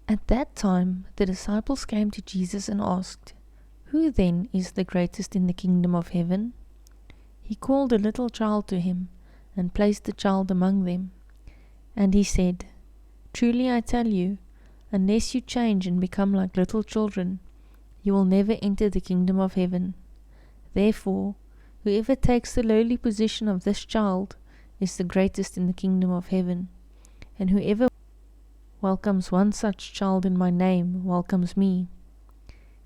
At that time the disciples came to Jesus and asked, "Who then is the greatest in the kingdom of heaven?" He called a little child to him, and placed the child among them. And he said, "Truly I tell you, unless you change and become like little children, you will never enter the kingdom of heaven. Therefore, whoever takes the lowly position of this child is the greatest in the kingdom of heaven. And whoever welcomes one such child in my name welcomes me.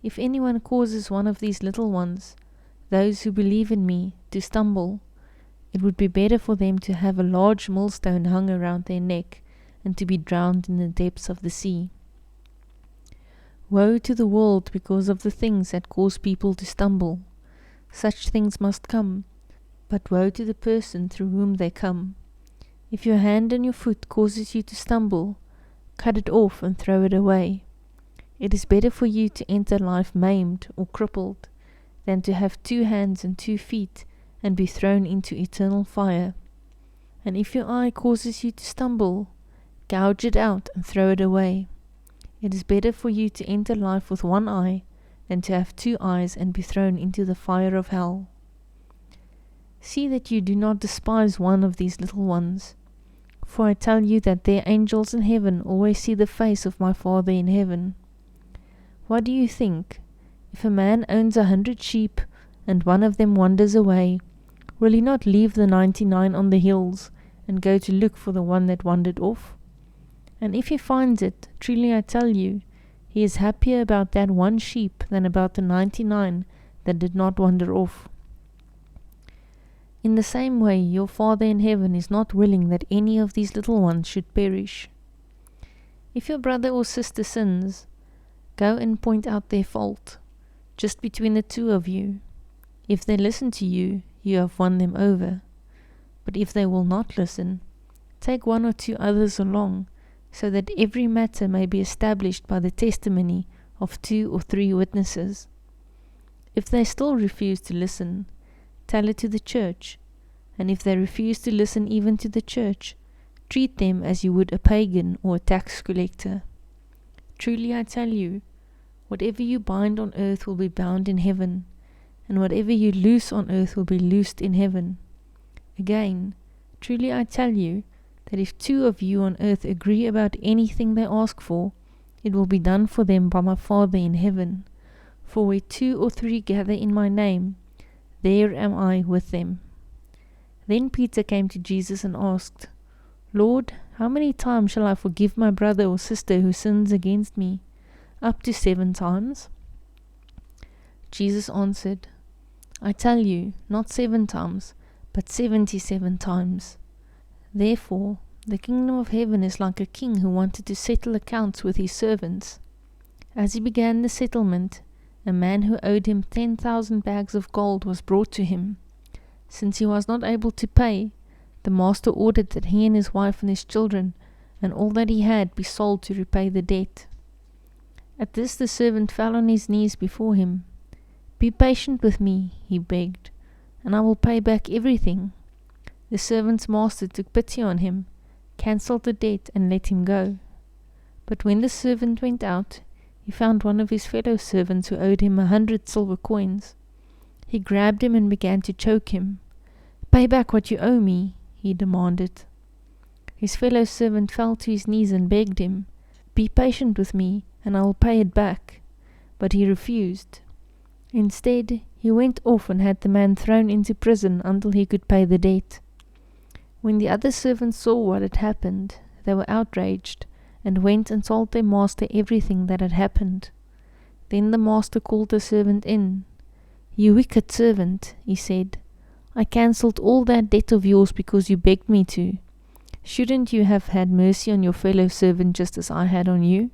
If anyone causes one of these little ones, those who believe in me, to stumble, it would be better for them to have a large millstone hung around their neck and to be drowned in the depths of the sea. Woe to the world because of the things that cause people to stumble. Such things must come, but woe to the person through whom they come. If your hand and your foot causes you to stumble, cut it off and throw it away. It is better for you to enter life maimed or crippled than to have 2 hands and 2 feet and be thrown into eternal fire. And if your eye causes you to stumble, gouge it out and throw it away. It is better for you to enter life with 1 eye than to have 2 eyes and be thrown into the fire of hell. See that you do not despise one of these little ones, for I tell you that their angels in heaven always see the face of my Father in heaven. What do you think? If a man owns 100 sheep, and one of them wanders away, will he not leave the 99 on the hills, and go to look for the one that wandered off? And if he finds it, truly I tell you, he is happier about that 1 sheep than about the 99 that did not wander off. In the same way, your Father in heaven is not willing that any of these little ones should perish. If your brother or sister sins, go and point out their fault, just between the 2 of you. If they listen to you, you have won them over. But if they will not listen, take 1 or 2 others along, so that every matter may be established by the testimony of 2 or 3 witnesses. If they still refuse to listen, tell it to the church, and if they refuse to listen even to the church, treat them as you would a pagan or a tax collector. Truly I tell you, whatever you bind on earth will be bound in heaven, and whatever you loose on earth will be loosed in heaven. Again, truly I tell you, that if 2 of you on earth agree about anything they ask for, it will be done for them by my Father in heaven. For where 2 or 3 gather in my name, there am I with them. Then Peter came to Jesus and asked, "Lord, how many times shall I forgive my brother or sister who sins against me? Up to 7 times? Jesus answered, "I tell you, not 7 times, but 77 times. Therefore, the kingdom of heaven is like a king who wanted to settle accounts with his servants. As he began the settlement, a man who owed him 10,000 bags of gold was brought to him. Since he was not able to pay, the master ordered that he and his wife and his children and all that he had be sold to repay the debt. At this the servant fell on his knees before him. 'Be patient with me,' he begged, 'and I will pay back everything.' The servant's master took pity on him, cancelled the debt, and let him go. But when the servant went out, he found one of his fellow servants who owed him 100 silver coins. He grabbed him and began to choke him. 'Pay back what you owe me,' he demanded. His fellow servant fell to his knees and begged him, 'Be patient with me, and I will pay it back.' But he refused. Instead, he went off and had the man thrown into prison until he could pay the debt. When the other servants saw what had happened, they were outraged, and went and told their master everything that had happened. Then the master called the servant in. 'You wicked servant,' he said, 'I cancelled all that debt of yours because you begged me to. Shouldn't you have had mercy on your fellow servant just as I had on you?'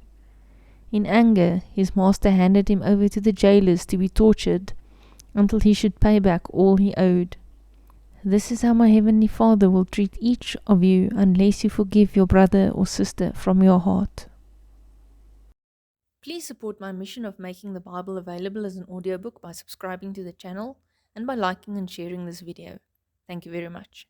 In anger, his master handed him over to the jailers to be tortured until he should pay back all he owed. This is how my heavenly Father will treat each of you unless you forgive your brother or sister from your heart." Please support my mission of making the Bible available as an audiobook by subscribing to the channel and by liking and sharing this video. Thank you very much.